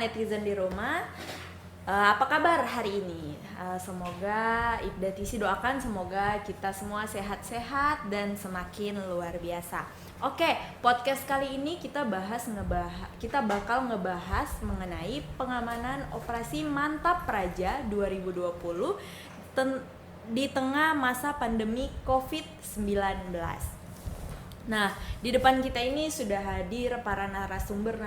netizen di rumah. Apa kabar hari ini? Semoga Ibda Tisi doakan semoga kita semua sehat-sehat dan semakin luar biasa. Oke, podcast kali ini kita bakal ngebahas mengenai pengamanan operasi Mantap Praja 2020 di tengah masa pandemi COVID-19. Nah, di depan kita ini sudah hadir para narasumber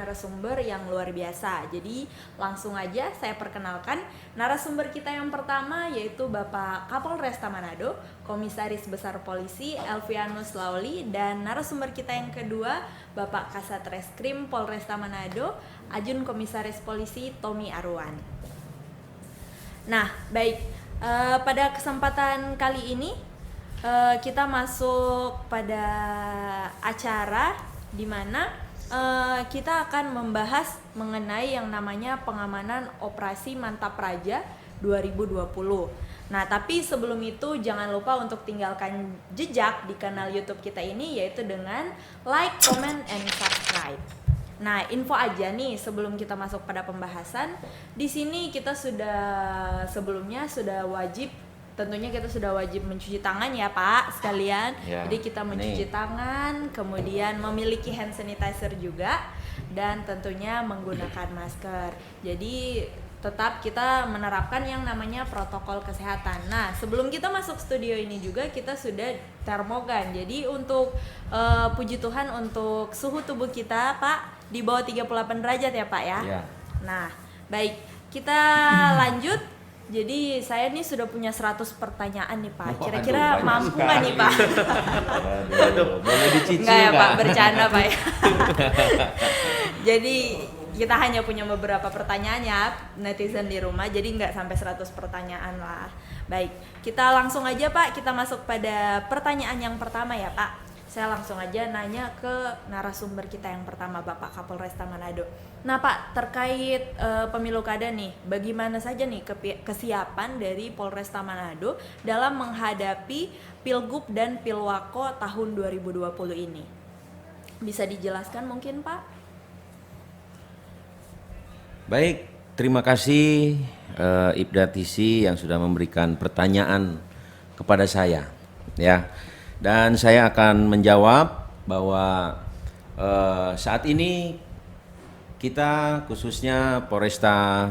yang luar biasa. Jadi, langsung aja saya perkenalkan narasumber kita yang pertama yaitu Bapak Kapolresta Manado, Komisaris Besar Polisi Elvianus Lauli, dan narasumber kita yang kedua Bapak Kasat Reskrim Polresta Manado, Ajun Komisaris Polisi Tommy Arwan. Nah, baik, pada kesempatan kali ini kita masuk pada acara di mana kita akan membahas mengenai yang namanya pengamanan operasi Mantap Praja 2020. Nah, tapi sebelum itu jangan lupa untuk tinggalkan jejak di kanal YouTube kita ini, yaitu dengan like, comment, and subscribe. Nah, info aja nih sebelum kita masuk pada pembahasan. Di sini kita sebelumnya sudah wajib mencuci tangan ya Pak sekalian. Ya, jadi kita mencuci tangan, kemudian memiliki hand sanitizer juga, dan tentunya menggunakan masker. Jadi tetap kita menerapkan yang namanya protokol kesehatan. Nah, sebelum kita masuk studio ini juga kita sudah termogan. Jadi untuk puji Tuhan untuk suhu tubuh kita Pak di bawah 38 derajat ya Pak ya. Ya. Nah, baik, kita lanjut. Jadi saya nih sudah punya 100 pertanyaan nih Pak. Kira-kira mampu nggak nih Pak? Boleh dicicil nggak ya Pak, bercanda Pak ya. Jadi kita hanya punya beberapa pertanyaan ya netizen di rumah, jadi nggak sampai 100 pertanyaan lah. Baik, kita langsung aja Pak, kita masuk pada pertanyaan yang pertama ya Pak. Saya langsung aja nanya ke narasumber kita yang pertama, Bapak Kapolresta Manado. Nah Pak, terkait pemilu kada nih, bagaimana saja nih kesiapan dari Polresta Manado dalam menghadapi Pilgub dan Pilwako tahun 2020 ini? Bisa dijelaskan mungkin Pak? Baik, terima kasih Ibda Tisi yang sudah memberikan pertanyaan kepada saya. Ya. Dan saya akan menjawab bahwa saat ini kita khususnya Polresta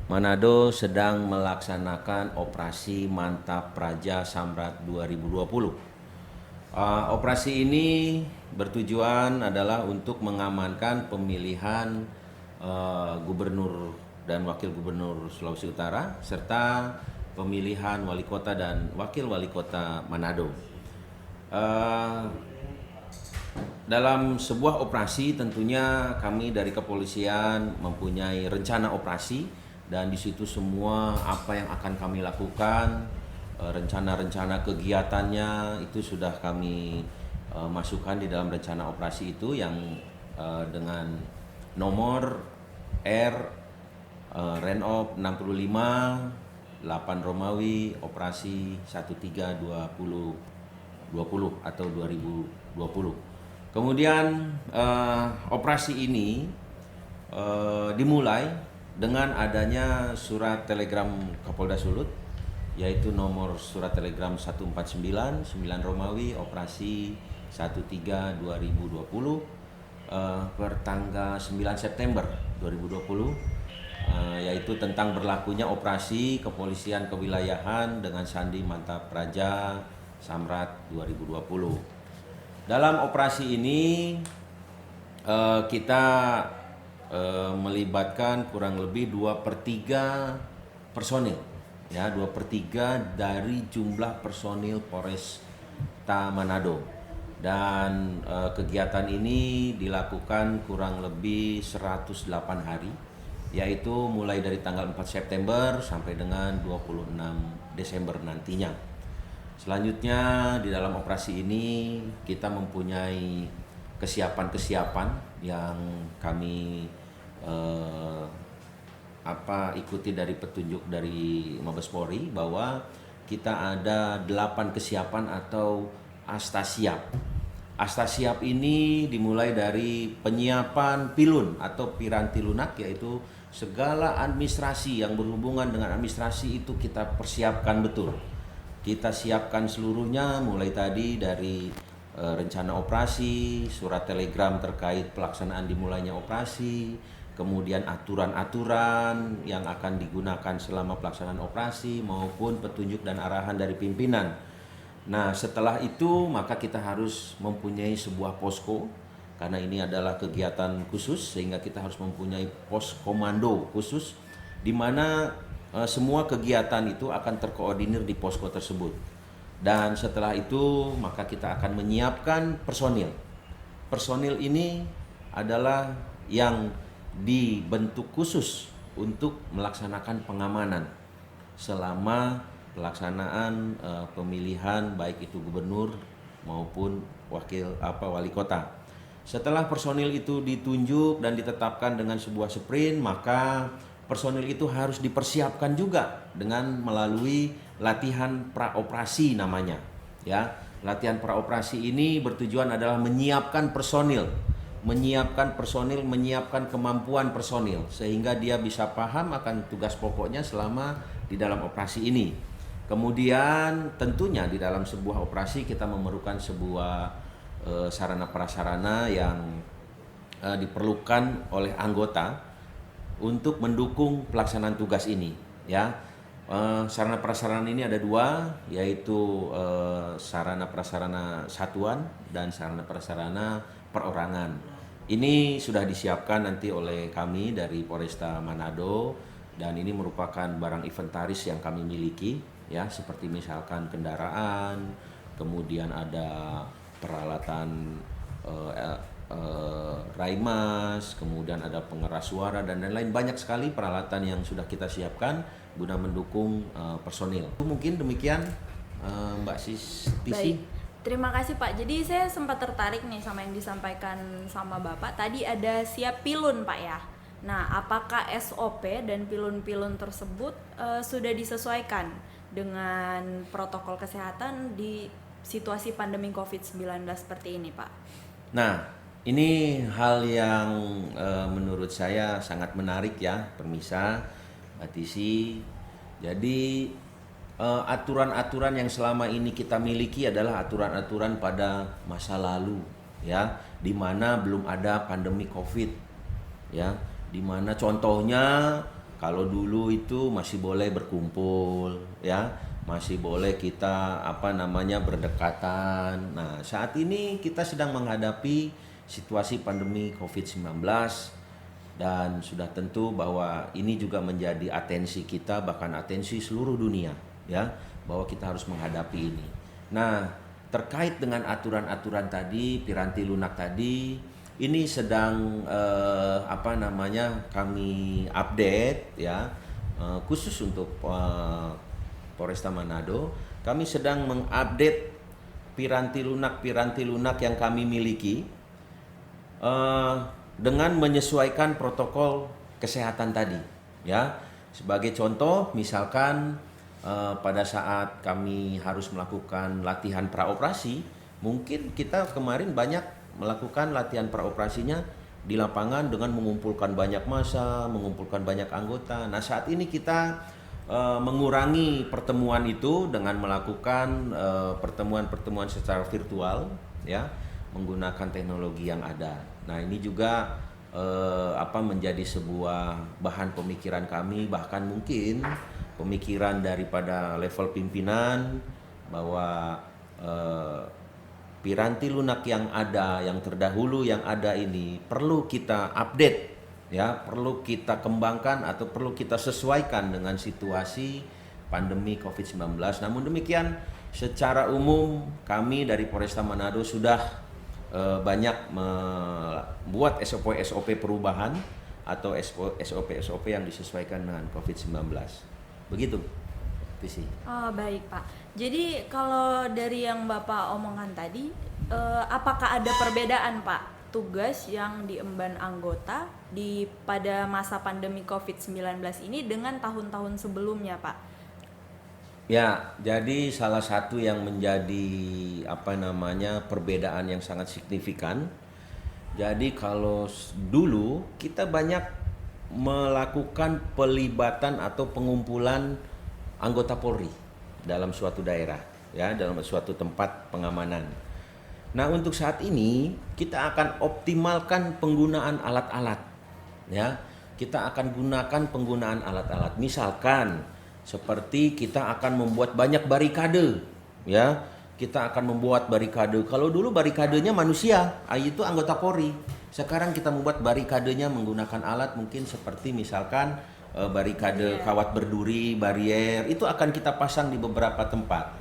Manado sedang melaksanakan operasi Mantap Praja Samrat 2020. Operasi ini bertujuan adalah untuk mengamankan pemilihan gubernur dan wakil gubernur Sulawesi Utara serta pemilihan wali kota dan wakil wali kota Manado. Dalam sebuah operasi tentunya kami dari kepolisian mempunyai rencana operasi, dan di situ semua apa yang akan kami lakukan, rencana-rencana kegiatannya itu sudah kami masukkan di dalam rencana operasi itu yang dengan nomor R Renop 65 8 Romawi operasi 1320 atau 2020. Kemudian operasi ini dimulai dengan adanya surat telegram Kapolda Sulut, yaitu nomor surat telegram 149 9 Romawi operasi 13/2020 per tanggal 9 September 2020, yaitu tentang berlakunya operasi kepolisian kewilayahan dengan sandi Mantap Praja Samrat 2020. Dalam operasi ini kita melibatkan kurang lebih 2/3 personil, ya 2/3 dari jumlah personil Polresta Manado. Dan kegiatan ini dilakukan kurang lebih 108 hari, yaitu mulai dari tanggal 4 September sampai dengan 26 Desember nantinya. Selanjutnya di dalam operasi ini kita mempunyai kesiapan-kesiapan yang kami ikuti dari petunjuk dari Mabes Polri bahwa kita ada 8 kesiapan atau asta siap. Asta siap ini dimulai dari penyiapan pilun atau piranti lunak, yaitu segala administrasi yang berhubungan dengan administrasi itu kita persiapkan betul. Kita siapkan seluruhnya, mulai tadi dari rencana operasi, surat telegram terkait pelaksanaan dimulainya operasi, kemudian aturan-aturan yang akan digunakan selama pelaksanaan operasi maupun petunjuk dan arahan dari pimpinan. Nah, setelah itu maka kita harus mempunyai sebuah posko, karena ini adalah kegiatan khusus sehingga kita harus mempunyai pos komando khusus di mana semua kegiatan itu akan terkoordinir di posko tersebut. Dan setelah itu maka kita akan menyiapkan personil. Personil ini adalah yang dibentuk khusus untuk melaksanakan pengamanan selama pelaksanaan pemilihan baik itu gubernur maupun wali kota. Setelah personil itu ditunjuk dan ditetapkan dengan sebuah sprint, maka personil itu harus dipersiapkan juga dengan melalui latihan praoperasi namanya. Ya, latihan praoperasi ini bertujuan adalah menyiapkan personil, menyiapkan kemampuan personil sehingga dia bisa paham akan tugas pokoknya selama di dalam operasi ini. Kemudian tentunya di dalam sebuah operasi kita memerlukan sebuah sarana prasarana yang diperlukan oleh anggota untuk mendukung pelaksanaan tugas ini, ya. Sarana prasarana ini ada dua, yaitu sarana prasarana satuan dan sarana prasarana perorangan. Ini sudah disiapkan nanti oleh kami dari Polresta Manado, dan ini merupakan barang inventaris yang kami miliki, ya, seperti misalkan kendaraan, kemudian ada peralatan raimas, kemudian ada pengeras suara dan lain-lain. Banyak sekali peralatan yang sudah kita siapkan guna mendukung personil. Mungkin demikian Mbak Tisi. Baik, terima kasih Pak. Jadi saya sempat tertarik nih sama yang disampaikan sama Bapak. Tadi ada siap pilun Pak ya. Nah, apakah SOP dan pilun-pilun tersebut sudah disesuaikan dengan protokol kesehatan di situasi pandemi COVID-19 seperti ini, Pak? Nah, ini hal yang menurut saya sangat menarik ya, Permisa, Mbak Tisi. Jadi aturan-aturan yang selama ini kita miliki adalah aturan-aturan pada masa lalu, ya, di mana belum ada pandemi COVID, ya, di mana contohnya kalau dulu itu masih boleh berkumpul, ya, masih boleh kita berdekatan. Nah, saat ini kita sedang menghadapi situasi pandemi COVID-19 dan sudah tentu bahwa ini juga menjadi atensi kita, bahkan atensi seluruh dunia, ya, bahwa kita harus menghadapi ini. Nah, terkait dengan aturan-aturan tadi, piranti lunak tadi, ini sedang kami update, ya, khusus untuk Polresta Manado. Kami sedang mengupdate piranti lunak yang kami miliki dengan menyesuaikan protokol kesehatan tadi, ya. Sebagai contoh, misalkan pada saat kami harus melakukan latihan praoperasi, mungkin kita kemarin banyak melakukan latihan praoperasinya di lapangan dengan mengumpulkan banyak massa, mengumpulkan banyak anggota. Nah, saat ini kita mengurangi pertemuan itu dengan melakukan pertemuan-pertemuan secara virtual, ya, menggunakan teknologi yang ada. Nah, ini juga menjadi sebuah bahan pemikiran kami, bahkan mungkin pemikiran daripada level pimpinan bahwa piranti lunak yang ada, yang terdahulu yang ada ini perlu kita update, ya, perlu kita kembangkan atau perlu kita sesuaikan dengan situasi pandemi COVID-19. Namun demikian, secara umum kami dari Polresta Manado sudah banyak membuat SOP perubahan atau SOP yang disesuaikan dengan COVID-19. Begitu, Visi. Oh, baik Pak. Jadi kalau dari yang Bapak omongkan tadi, apakah ada perbedaan Pak tugas yang diemban anggota pada masa pandemi COVID-19 ini dengan tahun-tahun sebelumnya, Pak? Ya, jadi salah satu yang menjadi perbedaan yang sangat signifikan. Jadi kalau dulu kita banyak melakukan pelibatan atau pengumpulan anggota Polri dalam suatu daerah, ya, dalam suatu tempat pengamanan. Nah, untuk saat ini kita akan optimalkan penggunaan alat-alat, ya. Kita akan gunakan penggunaan alat-alat. Misalkan seperti kita akan membuat banyak barikade, ya. Kita akan membuat barikade. Kalau dulu barikadenya manusia, itu anggota Polri. Sekarang kita membuat barikadenya menggunakan alat, mungkin seperti misalkan barikade kawat berduri, barier, itu akan kita pasang di beberapa tempat.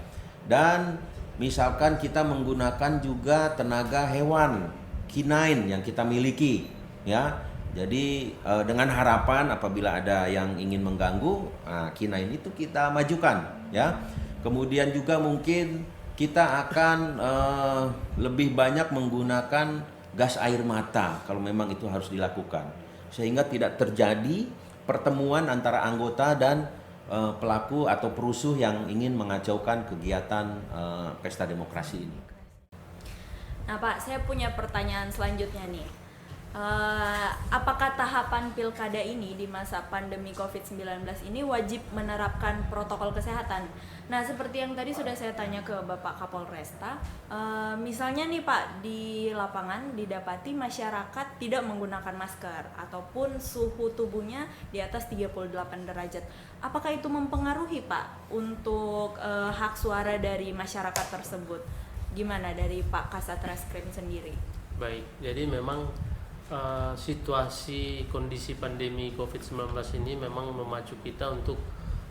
Dan misalkan kita menggunakan juga tenaga hewan K9 yang kita miliki, ya. Jadi dengan harapan apabila ada yang ingin mengganggu, K9 itu kita majukan, ya. Kemudian juga mungkin kita akan lebih banyak menggunakan gas air mata kalau memang itu harus dilakukan, sehingga tidak terjadi pertemuan antara anggota dan pelaku atau perusuh yang ingin mengacaukan kegiatan pesta demokrasi ini. Nah Pak, saya punya pertanyaan selanjutnya nih. Apakah tahapan pilkada ini di masa pandemi COVID-19 ini wajib menerapkan protokol kesehatan? Nah, seperti yang tadi sudah saya tanya ke Bapak Kapolresta, misalnya nih Pak, di lapangan didapati masyarakat tidak menggunakan masker ataupun suhu tubuhnya di atas 38 derajat. Apakah itu mempengaruhi Pak untuk hak suara dari masyarakat tersebut? Gimana dari Pak Kasat Reskrim sendiri? Baik, jadi memang situasi kondisi pandemi COVID-19 ini memang memacu kita untuk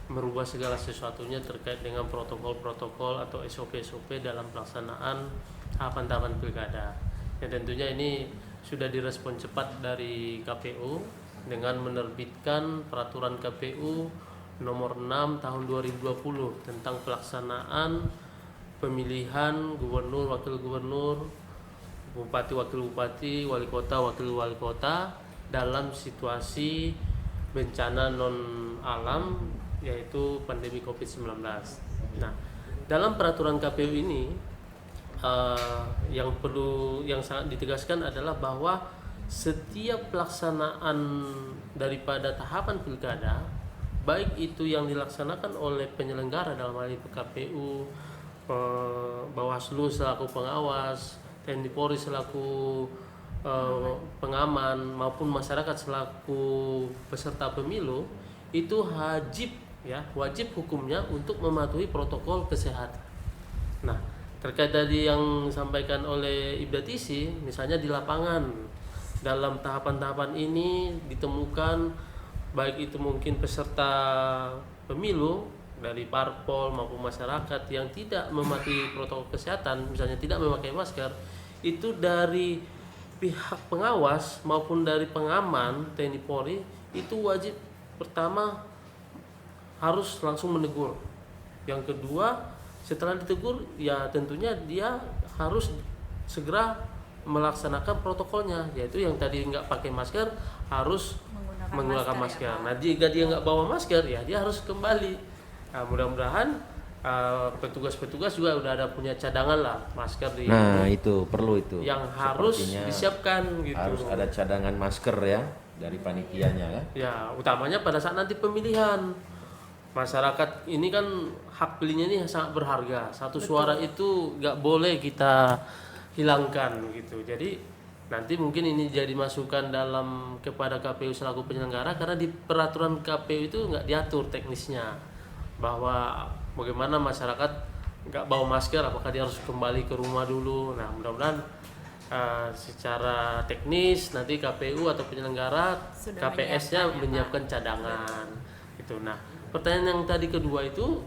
merubah segala sesuatunya terkait dengan protokol-protokol atau SOP-SOP dalam pelaksanaan tahapan-tahapan pilkada. Ya tentunya ini sudah direspon cepat dari KPU dengan menerbitkan peraturan KPU nomor 6 tahun 2020 tentang pelaksanaan pemilihan gubernur, wakil gubernur, bupati, wakil bupati, wali kota, wakil wali kota dalam situasi bencana non alam yaitu pandemi COVID-19. Nah, dalam peraturan KPU ini yang sangat ditegaskan adalah bahwa setiap pelaksanaan daripada tahapan pilkada, baik itu yang dilaksanakan oleh penyelenggara dalam hal ini KPU, Bawaslu selaku pengawas, TNI Polri selaku pengaman maupun masyarakat selaku peserta pemilu itu wajib hukumnya untuk mematuhi protokol kesehatan. Nah, terkait tadi yang disampaikan oleh Ibda Tisi, misalnya di lapangan dalam tahapan-tahapan ini ditemukan baik itu mungkin peserta pemilu dari parpol maupun masyarakat yang tidak mematuhi protokol kesehatan, misalnya tidak memakai masker, itu dari pihak pengawas maupun dari pengaman TNI Polri itu wajib pertama harus langsung menegur. Yang kedua, setelah ditegur ya tentunya dia harus segera melaksanakan protokolnya, yaitu yang tadi nggak pakai masker harus menggunakan masker. Ya, nah jika dia nggak bawa masker ya dia harus kembali. Nah, mudah-mudahan petugas-petugas juga udah ada punya cadangan lah masker di. Nah, itu perlu itu. Yang harus disiapkan gitu. Harus ada cadangan masker ya dari panitianya ya. Ya, utamanya pada saat nanti pemilihan. Masyarakat ini kan hak pilihnya ini sangat berharga. Satu suara itu nggak boleh kita hilangkan gitu. Jadi nanti mungkin ini jadi masukan dalam kepada KPU selaku penyelenggara, karena di peraturan KPU itu nggak diatur teknisnya bahwa bagaimana masyarakat nggak bawa masker apakah dia harus kembali ke rumah dulu. Nah, mudah-mudahan secara teknis nanti KPU atau penyelenggara KPS-nya menyiapkan cadangan gitu. Nah, pertanyaan yang tadi kedua itu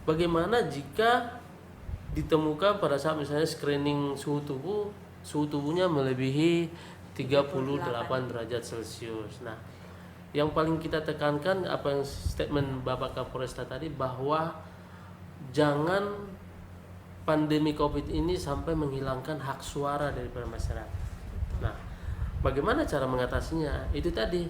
bagaimana jika ditemukan pada saat misalnya screening suhu tubuhnya melebihi 38 derajat Celcius. Nah, yang paling kita tekankan apa yang statement Bapak Kapolresta tadi, bahwa jangan pandemi Covid ini sampai menghilangkan hak suara daripada masyarakat. Nah, bagaimana cara mengatasinya? Itu tadi,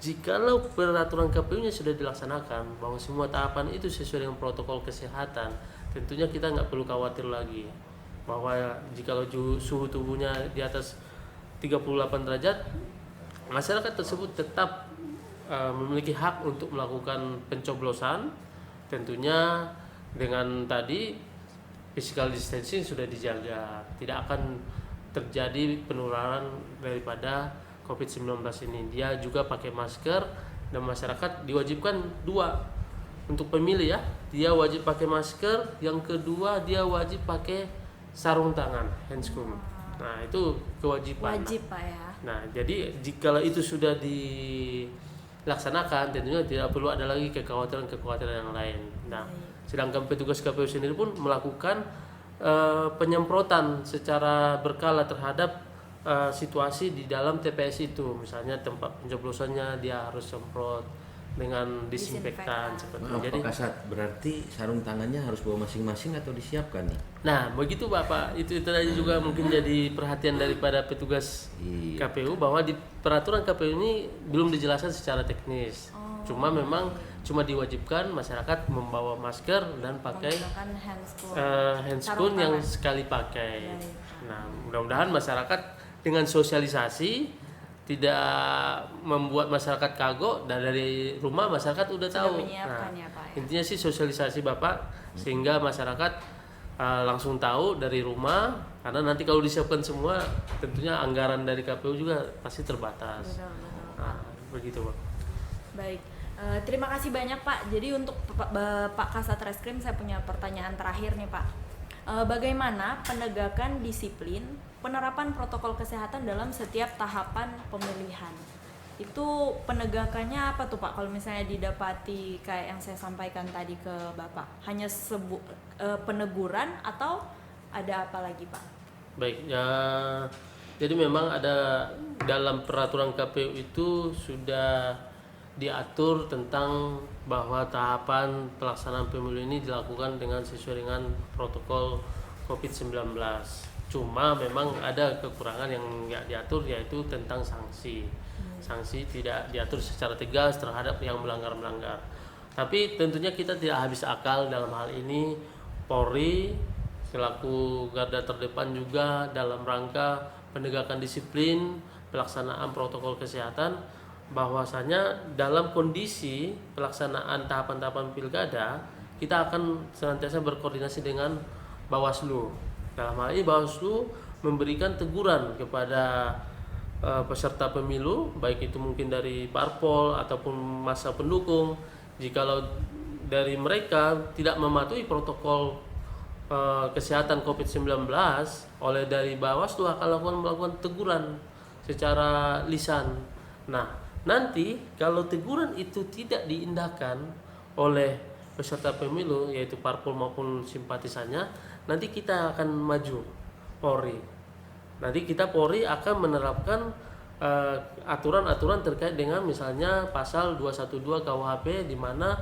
jikalau peraturan KPU-nya sudah dilaksanakan bahwa semua tahapan itu sesuai dengan protokol kesehatan, tentunya kita nggak perlu khawatir lagi bahwa jikalau suhu tubuhnya di atas 38 derajat, masyarakat tersebut tetap memiliki hak untuk melakukan pencoblosan, tentunya dengan tadi physical distancing sudah dijaga, tidak akan terjadi penularan daripada COVID-19 ini. Dia juga pakai masker dan masyarakat diwajibkan dua untuk pemilih ya, dia wajib pakai masker, yang kedua dia wajib pakai sarung tangan, handscoon. Nah itu kewajiban. Wajib Pak ya. Nah, jadi jika itu sudah dilaksanakan, tentunya tidak perlu ada lagi kekhawatiran-kekhawatiran yang lain. Nah, sedangkan petugas KPU sendiri pun melakukan penyemprotan secara berkala terhadap situasi di dalam TPS itu. Misalnya tempat pencoblosannya dia harus semprot dengan disinfektan seperti itu. Jadi Pak Kasat, berarti sarung tangannya harus bawa masing-masing atau disiapkan nih? nah, begitu Bapak. Itu tadi juga mungkin jadi perhatian daripada petugas Iya. KPU bahwa di peraturan KPU ini belum dijelaskan secara teknis. Cuma memang cuma diwajibkan masyarakat membawa masker dan pakai Menggunakan handscoon. handscoon Sarung yang tangan. sekali pakai. Baik. Nah, mudah-mudahan masyarakat dengan sosialisasi tidak membuat masyarakat kagok, dan dari rumah masyarakat udah Sudah tahu. menyiapkan ya, Pak, ya. Intinya sih sosialisasi Bapak sehingga masyarakat langsung tahu dari rumah, karena nanti kalau disiapkan semua tentunya anggaran dari KPU juga pasti terbatas. Betul, betul. Nah, begitu Pak. Baik, terima kasih banyak Pak. Jadi untuk Pak Kasat Reskrim saya punya pertanyaan terakhir nih Pak. Bagaimana penegakan disiplin penerapan protokol kesehatan dalam setiap tahapan pemilihan? Itu penegakannya apa tuh Pak? Kalau misalnya didapati kayak yang saya sampaikan tadi ke Bapak, hanya peneguran atau ada apa lagi Pak? Baik, ya, jadi memang ada dalam peraturan KPU itu sudah diatur tentang bahwa tahapan pelaksanaan pemilu ini dilakukan dengan sesuai dengan protokol COVID-19. Cuma memang ada kekurangan yang nggak diatur, yaitu tentang sanksi. Sanksi tidak diatur secara tegas terhadap yang melanggar-melanggar. Tapi tentunya kita tidak habis akal dalam hal ini. Polri selaku garda terdepan juga dalam rangka penegakan disiplin pelaksanaan protokol kesehatan, bahwasanya dalam kondisi pelaksanaan tahapan-tahapan pilkada kita akan senantiasa berkoordinasi dengan Bawaslu. Dalam hal ini Bawaslu memberikan teguran kepada peserta pemilu, baik itu mungkin dari parpol ataupun masa pendukung, jikalau dari mereka tidak mematuhi protokol kesehatan COVID-19, oleh dari Bawaslu akan melakukan teguran secara lisan. Nah, nanti kalau teguran itu tidak diindahkan oleh peserta pemilu, yaitu parpol maupun simpatisannya, nanti kita akan maju Polri. Nanti kita Polri akan menerapkan aturan-aturan terkait dengan misalnya pasal 212 KUHP, di mana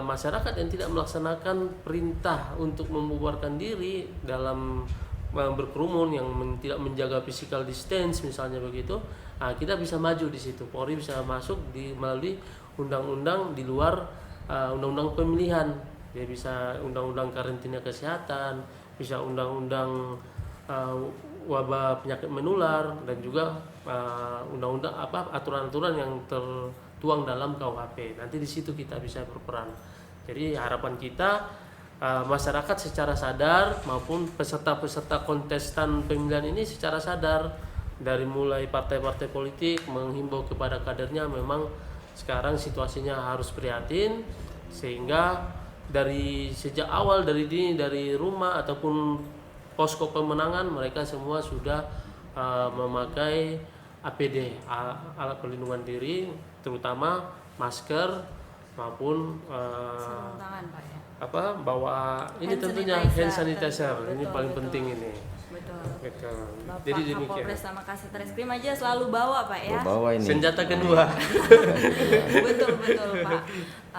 masyarakat yang tidak melaksanakan perintah untuk membubarkan diri dalam berkerumun, yang tidak menjaga physical distance misalnya begitu, kita bisa maju di situ. Polri bisa masuk melalui undang-undang di luar undang-undang pemilihan. Dia bisa undang-undang karantina kesehatan, bisa undang-undang wabah penyakit menular, dan juga undang-undang aturan-aturan yang tertuang dalam KUHP. Nanti di situ kita bisa berperan. Jadi harapan kita masyarakat secara sadar maupun peserta-peserta kontestan pemilihan ini secara sadar, dari mulai partai-partai politik menghimbau kepada kadernya, memang sekarang situasinya harus prihatin, sehingga dari sejak awal dari rumah ataupun posko pemenangan mereka semua sudah memakai APD, alat pelindungan diri, terutama masker maupun Sarung tangan Pak ya. bawa ini Hand tentunya sanitizer, hand sanitizer. betul, Ini paling betul. penting ini. Betul. Betul. Bapak Jadi demikian. Kapolres sama Kasat Reskrim aja selalu bawa Pak ya. Bawa ini. Senjata kedua. Betul Pak.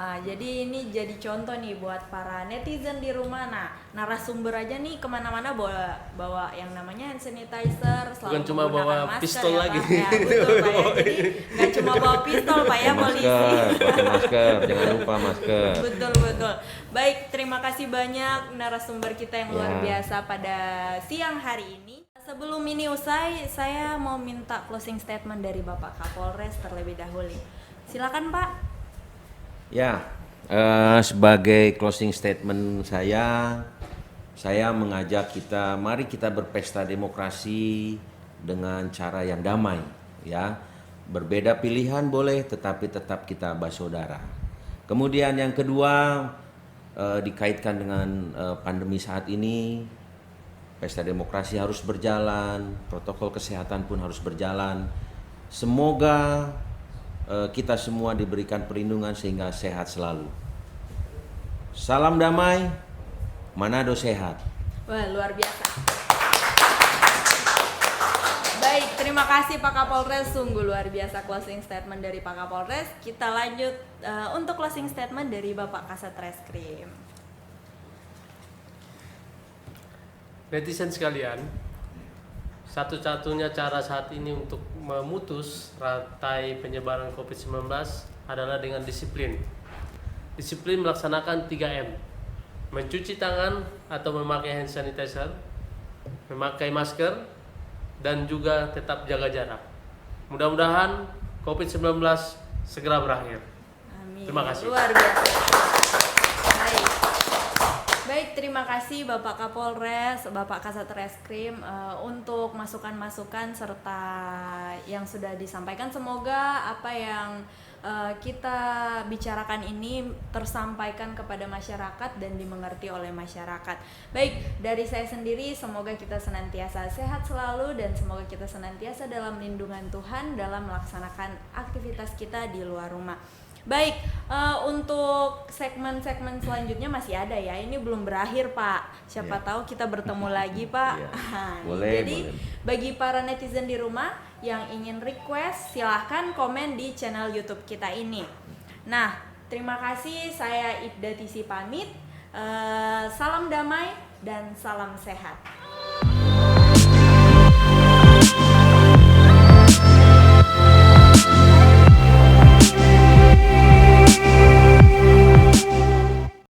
Jadi ini jadi contoh nih buat para netizen di rumah. Nah, narasumber aja nih kemana-mana bawa yang namanya hand sanitizer, selalu Bukan cuma menggunakan bawa masker, pistol ya, lagi. Pak. Ya, betul Pak ya. Jadi nggak cuma bawa pistol Pak ya, polisi. Pakai masker, jangan lupa masker. Betul. Baik, terima kasih banyak narasumber kita yang luar Ya. biasa pada siang hari ini. Sebelum ini usai, saya mau minta closing statement dari Bapak Kapolres terlebih dahulu. Silakan Pak. Ya, sebagai closing statement saya mengajak kita, mari kita berpesta demokrasi dengan cara yang damai, ya. Berbeda pilihan boleh, tetapi tetap kita bersaudara. Kemudian yang kedua, dikaitkan dengan pandemi saat ini, pesta demokrasi harus berjalan, protokol kesehatan pun harus berjalan. Semoga kita semua diberikan perlindungan sehingga sehat selalu. Salam damai, Manado sehat. Wah, luar biasa. Baik, terima kasih Pak Kapolres. Sungguh luar biasa closing statement dari Pak Kapolres. Kita lanjut untuk closing statement dari Bapak Kasat Reskrim. Netizen sekalian, satu-satunya cara saat ini untuk memutus rantai penyebaran COVID-19 adalah dengan disiplin. Disiplin melaksanakan 3M. Mencuci tangan atau memakai hand sanitizer, memakai masker, dan juga tetap jaga jarak. Mudah-mudahan COVID-19 segera berakhir. Amin. Terima kasih. Luar biasa. Baik. Baik, terima kasih Bapak Kapolres, Bapak Kasat Reskrim untuk masukan-masukan serta yang sudah disampaikan. Semoga apa yang kita bicarakan ini tersampaikan kepada masyarakat dan dimengerti oleh masyarakat. Baik, dari saya sendiri semoga kita senantiasa sehat selalu dan semoga kita senantiasa dalam lindungan Tuhan dalam melaksanakan aktivitas kita di luar rumah. Baik, untuk segmen-segmen selanjutnya masih ada ya. Ini belum berakhir Pak. Siapa tahu kita bertemu lagi Pak. Boleh, Jadi boleh. bagi para netizen di rumah yang ingin request, silahkan komen di channel YouTube kita ini. Nah, terima kasih. Saya Ibda Tisi pamit. Salam damai dan salam sehat.